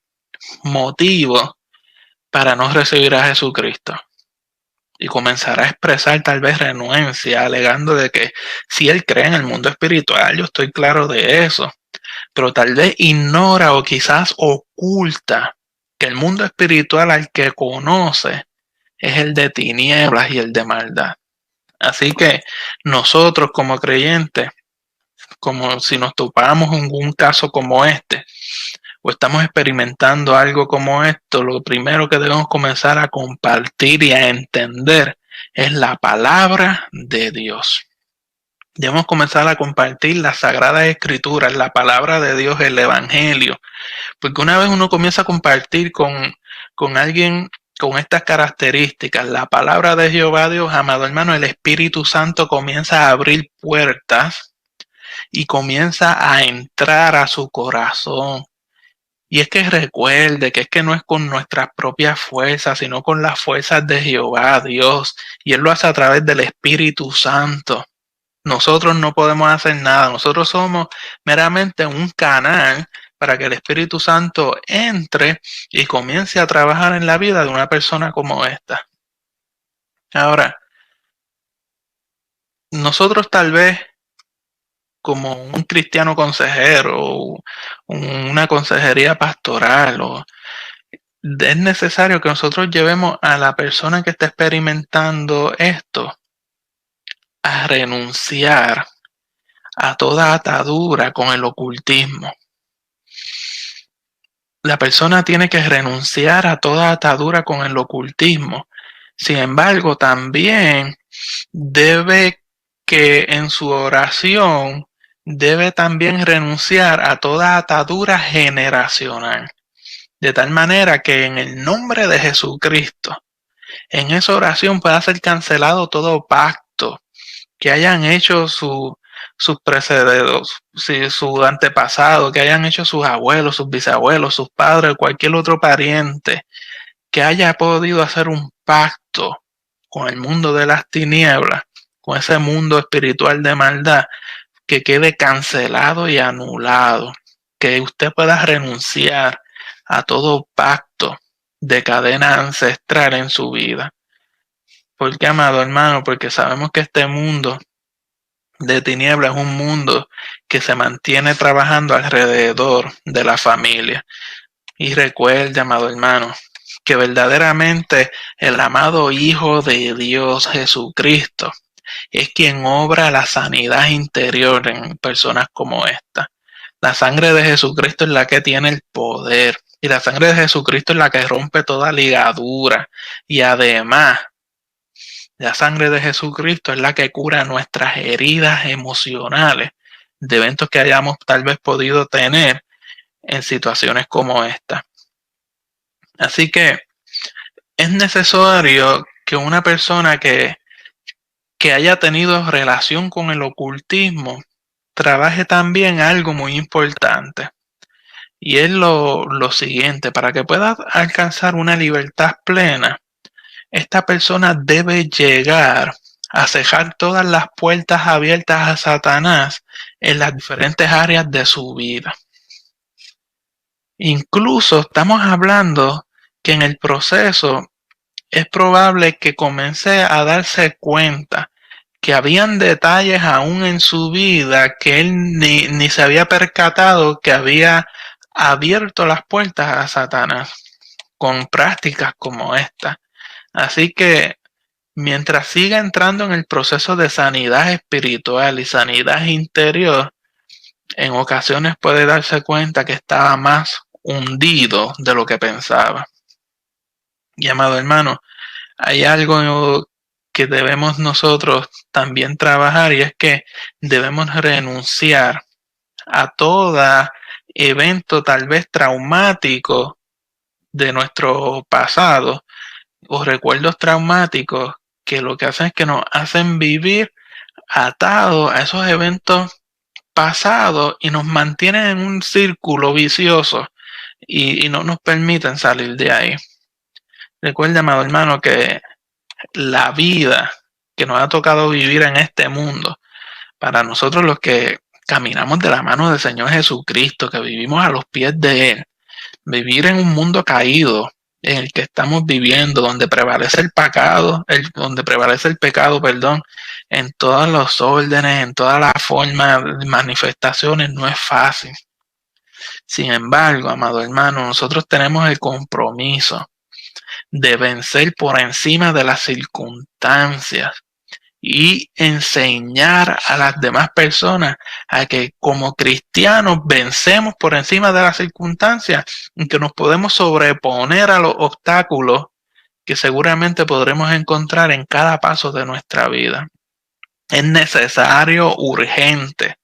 motivos para no recibir a Jesucristo. Y comenzará a expresar tal vez renuencia, alegando de que si él cree en el mundo espiritual, yo estoy claro de eso, pero tal vez ignora o quizás oculta que el mundo espiritual al que conoce es el de tinieblas y el de maldad. Así que nosotros como creyentes, como si nos topamos en un caso como este, o estamos experimentando algo como esto, lo primero que debemos comenzar a compartir y a entender es la palabra de Dios. Debemos comenzar a compartir las Sagradas Escrituras, la palabra de Dios, el Evangelio, porque una vez uno comienza a compartir con alguien con estas características, la palabra de Jehová Dios, amado hermano, el Espíritu Santo comienza a abrir puertas y comienza a entrar a su corazón. Y es que recuerde que es que no es con nuestras propias fuerzas, sino con las fuerzas de Jehová Dios. Y Él lo hace a través del Espíritu Santo. Nosotros no podemos hacer nada. Nosotros somos meramente un canal para que el Espíritu Santo entre y comience a trabajar en la vida de una persona como esta. Ahora, nosotros tal vez como un cristiano consejero o una consejería pastoral, es necesario que nosotros llevemos a la persona que está experimentando esto a renunciar a toda atadura con el ocultismo. La persona tiene que renunciar a toda atadura con el ocultismo. Sin embargo, también debe que en su oración debe también renunciar a toda atadura generacional. De tal manera que en el nombre de Jesucristo, en esa oración pueda ser cancelado todo pacto que hayan hecho sus precededores, su antepasado, que hayan hecho sus abuelos, sus bisabuelos, sus padres, cualquier otro pariente, que haya podido hacer un pacto con el mundo de las tinieblas, con ese mundo espiritual de maldad, que quede cancelado y anulado, que usted pueda renunciar a todo pacto de cadena ancestral en su vida. ¿Por qué, amado hermano? Porque sabemos que este mundo de tinieblas es un mundo que se mantiene trabajando alrededor de la familia. Y recuerde, amado hermano, que verdaderamente el amado Hijo de Dios, Jesucristo, es quien obra la sanidad interior en personas como esta. La sangre de Jesucristo es la que tiene el poder. Y la sangre de Jesucristo es la que rompe toda ligadura. Y además, la sangre de Jesucristo es la que cura nuestras heridas emocionales de eventos que hayamos tal vez podido tener en situaciones como esta. Así que es necesario que una persona que haya tenido relación con el ocultismo trabaje también algo muy importante. Y es lo siguiente, para que pueda alcanzar una libertad plena, esta persona debe llegar a cejar todas las puertas abiertas a Satanás en las diferentes áreas de su vida. Incluso estamos hablando que en el proceso es probable que comience a darse cuenta que habían detalles aún en su vida que él ni se había percatado que había abierto las puertas a Satanás con prácticas como esta. Así que mientras siga entrando en el proceso de sanidad espiritual y sanidad interior, en ocasiones puede darse cuenta que estaba más hundido de lo que pensaba. Y amado hermano, hay algo que debemos nosotros también trabajar, y es que debemos renunciar a todo evento tal vez traumático de nuestro pasado o recuerdos traumáticos que lo que hacen es que nos hacen vivir atados a esos eventos pasados y nos mantienen en un círculo vicioso y no nos permiten salir de ahí. Recuerda, amado hermano, que la vida que nos ha tocado vivir en este mundo, para nosotros los que caminamos de la mano del Señor Jesucristo, que vivimos a los pies de Él, vivir en un mundo caído en el que estamos viviendo, donde prevalece el pecado, en todos los órdenes, en todas las formas, manifestaciones, no es fácil. Sin embargo, amado hermano, nosotros tenemos el compromiso de vencer por encima de las circunstancias y enseñar a las demás personas a que como cristianos vencemos por encima de las circunstancias y que nos podemos sobreponer a los obstáculos que seguramente podremos encontrar en cada paso de nuestra vida. Es necesario, urgente,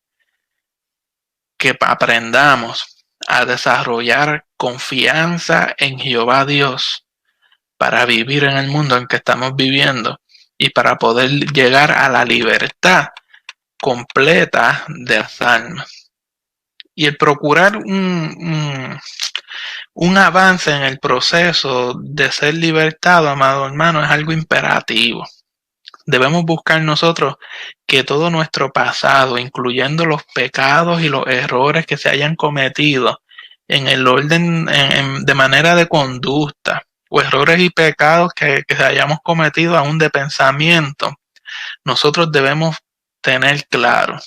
que aprendamos a desarrollar confianza en Jehová Dios para vivir en el mundo en que estamos viviendo y para poder llegar a la libertad completa de las almas. Y el procurar un avance en el proceso de ser libertado, amado hermano, es algo imperativo. Debemos buscar nosotros que todo nuestro pasado, incluyendo los pecados y los errores que se hayan cometido en el orden, de manera de conducta, o errores y pecados que se hayamos cometido aún de pensamiento, nosotros debemos tener claro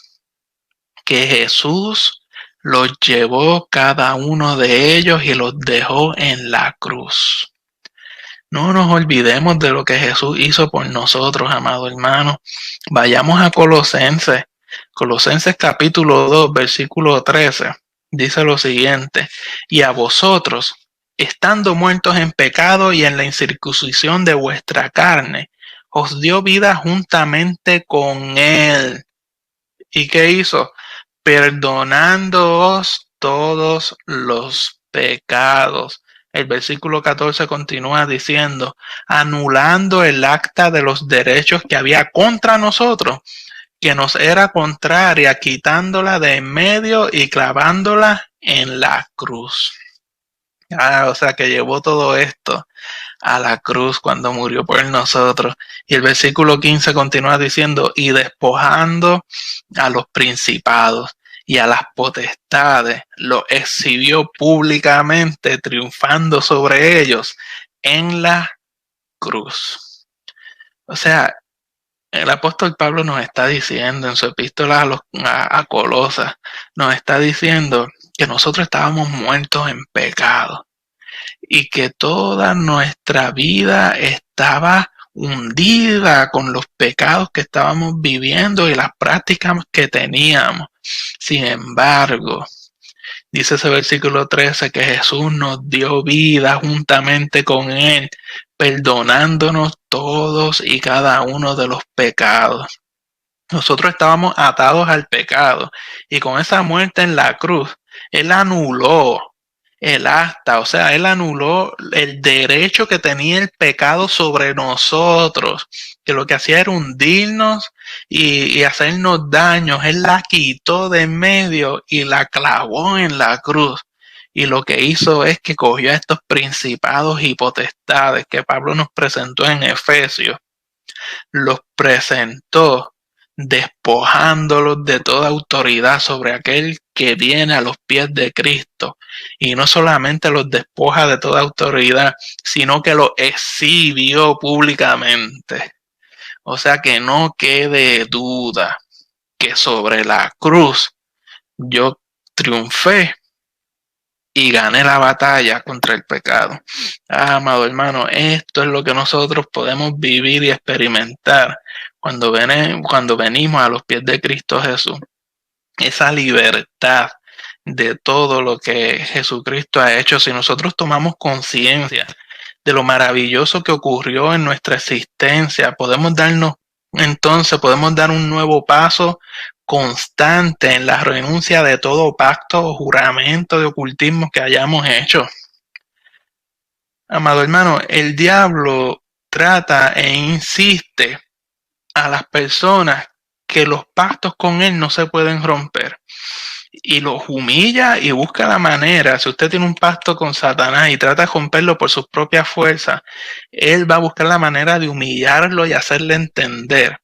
que Jesús los llevó cada uno de ellos y los dejó en la cruz. No nos olvidemos de lo que Jesús hizo por nosotros, amado hermano. Vayamos a Colosenses. Colosenses capítulo 2, versículo 13. Dice lo siguiente: y a vosotros, estando muertos en pecado y en la incircuncisión de vuestra carne, os dio vida juntamente con él. ¿Y qué hizo? Perdonándoos todos los pecados. El versículo 14 continúa diciendo, anulando el acta de los derechos que había contra nosotros, que nos era contraria, quitándola de en medio y clavándola en la cruz. O sea que llevó todo esto a la cruz cuando murió por nosotros. Y el versículo 15 continúa diciendo, y despojando a los principados y a las potestades, los exhibió públicamente, triunfando sobre ellos en la cruz. O sea, el apóstol Pablo nos está diciendo en su epístola a Colosas, nos está diciendo que nosotros estábamos muertos en pecado y que toda nuestra vida estaba hundida con los pecados que estábamos viviendo y las prácticas que teníamos. Sin embargo, dice ese versículo 13 que Jesús nos dio vida juntamente con él, perdonándonos todos y cada uno de los pecados. Nosotros estábamos atados al pecado y con esa muerte en la cruz, él anuló el acta, o sea, él anuló el derecho que tenía el pecado sobre nosotros, que lo que hacía era hundirnos y hacernos daños. Él la quitó de en medio y la clavó en la cruz. Y lo que hizo es que cogió a estos principados y potestades que Pablo nos presentó en Efesios, los presentó despojándolos de toda autoridad sobre aquel que viene a los pies de Cristo. Y no solamente los despoja de toda autoridad, sino que los exhibió públicamente. O sea que no quede duda que sobre la cruz yo triunfé y gané la batalla contra el pecado. Amado hermano, esto es lo que nosotros podemos vivir y experimentar cuando venimos a los pies de Cristo Jesús. Esa libertad de todo lo que Jesucristo ha hecho. Si nosotros tomamos conciencia de lo maravilloso que ocurrió en nuestra existencia, podemos dar un nuevo paso constante en la renuncia de todo pacto o juramento de ocultismo que hayamos hecho. Amado hermano, el diablo trata e insiste a las personas que los pactos con él no se pueden romper. Y los humilla y busca la manera. Si usted tiene un pacto con Satanás y trata de romperlo por sus propias fuerzas, él va a buscar la manera de humillarlo y hacerle entender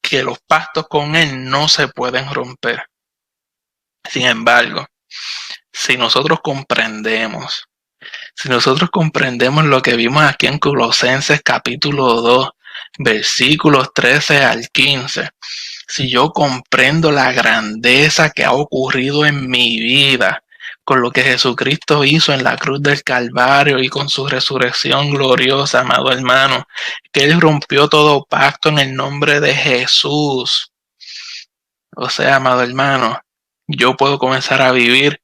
que los pactos con él no se pueden romper. Sin embargo, si nosotros comprendemos lo que vimos aquí en Colosenses capítulo 2, versículos 13 al 15, si yo comprendo la grandeza que ha ocurrido en mi vida, con lo que Jesucristo hizo en la cruz del Calvario y con su resurrección gloriosa, amado hermano, que Él rompió todo pacto en el nombre de Jesús. O sea, amado hermano, yo puedo comenzar a vivir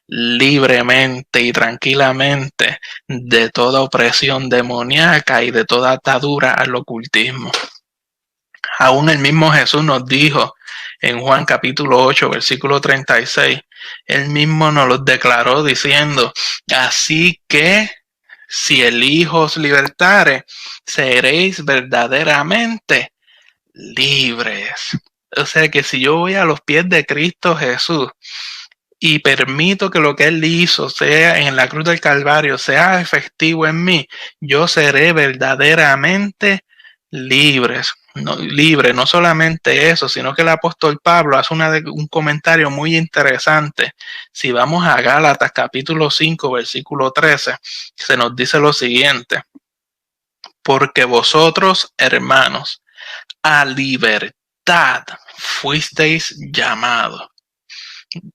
libremente y tranquilamente de toda opresión demoníaca y de toda atadura al ocultismo. Aún el mismo Jesús nos dijo en Juan capítulo 8, versículo 36, él mismo nos lo declaró diciendo, así que si el Hijo os libertare, seréis verdaderamente libres. O sea que si yo voy a los pies de Cristo Jesús y permito que lo que Él hizo sea en la cruz del Calvario, sea efectivo en mí, yo seré verdaderamente libre. No solamente eso, sino que el apóstol Pablo hace un comentario muy interesante. Si vamos a Gálatas capítulo 5, versículo 13, se nos dice lo siguiente, porque vosotros, hermanos, a libertad fuisteis llamados.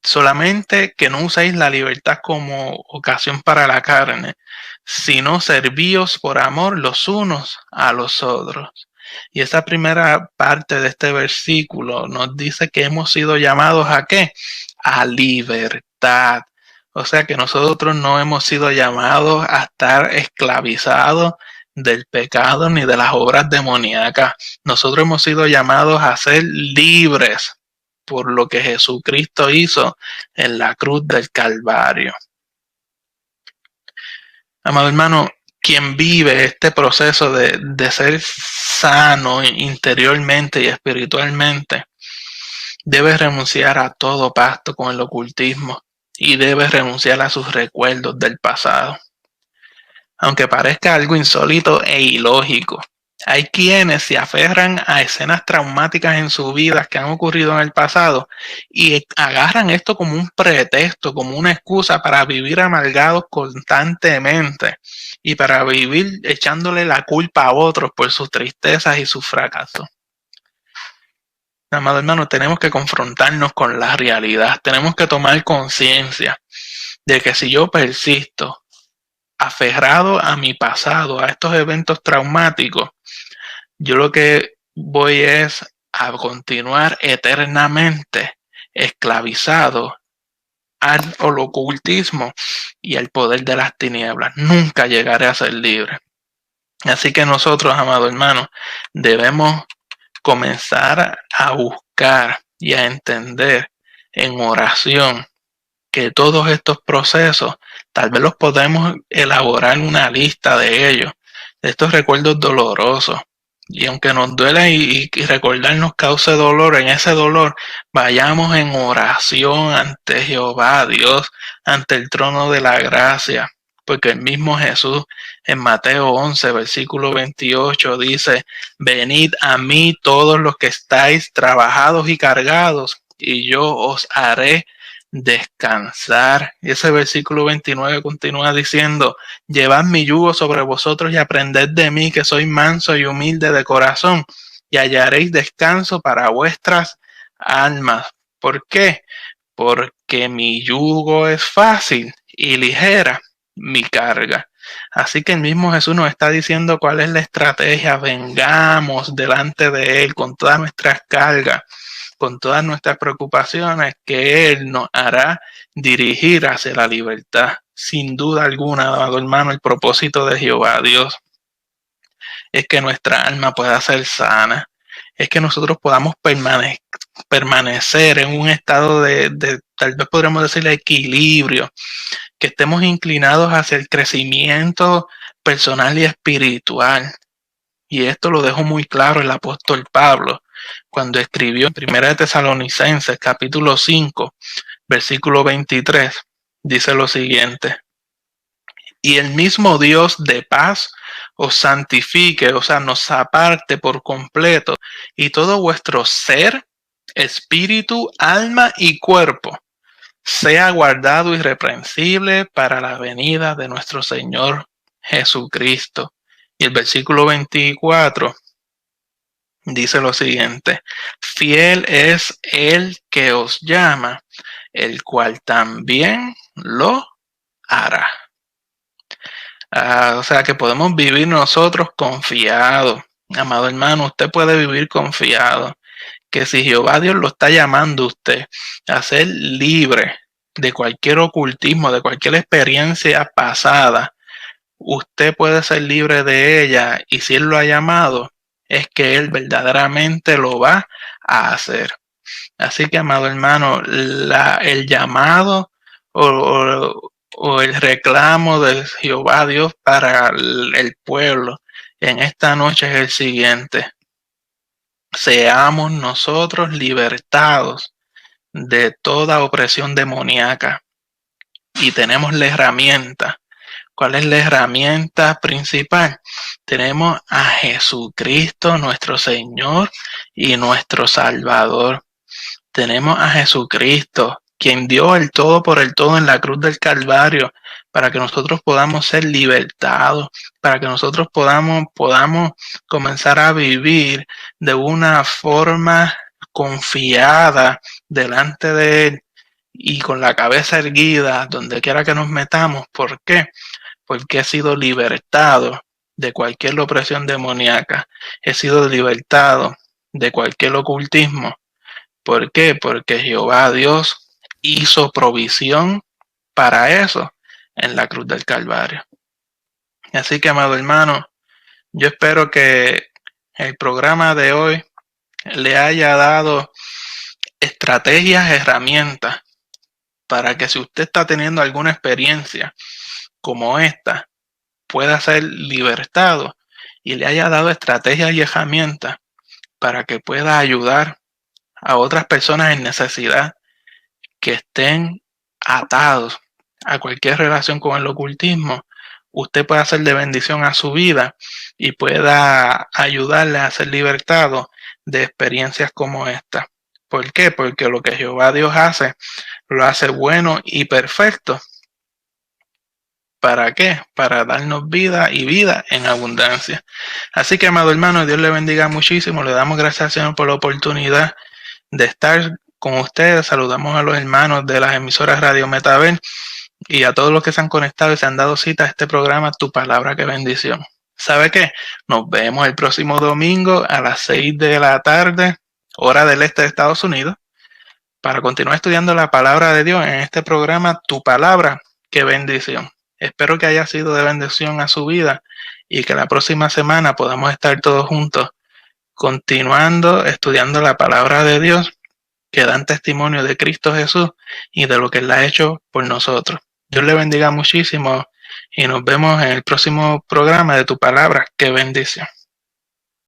Solamente que no uséis la libertad como ocasión para la carne, sino servíos por amor los unos a los otros. Y esa primera parte de este versículo nos dice que hemos sido llamados ¿a qué? A libertad. O sea que nosotros no hemos sido llamados a estar esclavizados del pecado ni de las obras demoníacas. Nosotros hemos sido llamados a ser libres por lo que Jesucristo hizo en la cruz del Calvario. Amado hermano, quien vive este proceso de ser sano interiormente y espiritualmente, debe renunciar a todo pacto con el ocultismo y debe renunciar a sus recuerdos del pasado. Aunque parezca algo insólito e ilógico, hay quienes se aferran a escenas traumáticas en su vida que han ocurrido en el pasado y agarran esto como un pretexto, como una excusa para vivir amargados constantemente y para vivir echándole la culpa a otros por sus tristezas y sus fracasos. Amado hermano, tenemos que confrontarnos con la realidad, tenemos que tomar conciencia de que si yo persisto aferrado a mi pasado, a estos eventos traumáticos, yo lo que voy es a continuar eternamente esclavizado al ocultismo y al poder de las tinieblas. Nunca llegaré a ser libre. Así que nosotros, amados hermanos, debemos comenzar a buscar y a entender en oración que todos estos procesos, tal vez los podemos elaborar una lista de ellos, de estos recuerdos dolorosos. Y aunque nos duela y recordar nos cause dolor, en ese dolor vayamos en oración ante Jehová, Dios, ante el trono de la gracia. Porque el mismo Jesús en Mateo 11, versículo 28 dice, venid a mí todos los que estáis trabajados y cargados, y yo os haré descansar. Y ese versículo 29 continúa diciendo, llevad mi yugo sobre vosotros y aprended de mí, que soy manso y humilde de corazón, y hallaréis descanso para vuestras almas. ¿Por qué? Porque mi yugo es fácil y ligera mi carga. Así que el mismo Jesús nos está diciendo cuál es la estrategia. Vengamos delante de Él con todas nuestras cargas, con todas nuestras preocupaciones, que Él nos hará dirigir hacia la libertad. Sin duda alguna, amado hermano, el propósito de Jehová Dios es que nuestra alma pueda ser sana, es que nosotros podamos permanecer en un estado de tal vez podríamos decir, equilibrio, que estemos inclinados hacia el crecimiento personal y espiritual. Y esto lo dejó muy claro el apóstol Pablo cuando escribió en 1 de Tesalonicenses capítulo 5, versículo 23, dice lo siguiente, y el mismo Dios de paz os santifique, o sea, nos aparte por completo, y todo vuestro ser, espíritu, alma y cuerpo sea guardado irreprensible para la venida de nuestro Señor Jesucristo. Y el versículo 24 dice lo siguiente, fiel es el que os llama, el cual también lo hará. O sea que podemos vivir nosotros confiados. Amado hermano, usted puede vivir confiado que si Jehová Dios lo está llamando a usted a ser libre de cualquier ocultismo, de cualquier experiencia pasada, usted puede ser libre de ella, y si Él lo ha llamado, es que Él verdaderamente lo va a hacer. Así que, amado hermano, el llamado o el reclamo de Jehová Dios para el pueblo en esta noche es el siguiente: seamos nosotros libertados de toda opresión demoníaca, y tenemos la herramienta. ¿Cuál es la herramienta principal? Tenemos a Jesucristo, nuestro Señor y nuestro Salvador. Tenemos a Jesucristo, quien dio el todo por el todo en la cruz del Calvario, para que nosotros podamos ser libertados, para que nosotros podamos comenzar a vivir de una forma confiada delante de Él y con la cabeza erguida donde quiera que nos metamos. ¿Por qué? Porque he sido libertado de cualquier opresión demoníaca, he sido libertado de cualquier ocultismo. ¿Por qué? Porque Jehová Dios hizo provisión para eso en la cruz del Calvario. Así que, amado hermano, yo espero que el programa de hoy le haya dado estrategias, herramientas, para que si usted está teniendo alguna experiencia como esta, pueda ser libertado, y le haya dado estrategias y herramientas para que pueda ayudar a otras personas en necesidad que estén atados a cualquier relación con el ocultismo. Usted puede hacer de bendición a su vida y pueda ayudarle a ser libertado de experiencias como esta. ¿Por qué? Porque lo que Jehová Dios hace, lo hace bueno y perfecto. ¿Para qué? Para darnos vida y vida en abundancia. Así que, amado hermano, Dios le bendiga muchísimo. Le damos gracias al Señor por la oportunidad de estar con ustedes. Saludamos a los hermanos de las emisoras Radio Metabel y a todos los que se han conectado y se han dado cita a este programa Tu Palabra, qué bendición. ¿Sabe qué? Nos vemos el próximo domingo a las 6 de la tarde, hora del este de Estados Unidos, para continuar estudiando la palabra de Dios en este programa Tu Palabra, qué bendición. Espero que haya sido de bendición a su vida y que la próxima semana podamos estar todos juntos continuando estudiando la palabra de Dios, que dan testimonio de Cristo Jesús y de lo que Él ha hecho por nosotros. Dios le bendiga muchísimo y nos vemos en el próximo programa de Tu Palabra. ¡Qué bendición!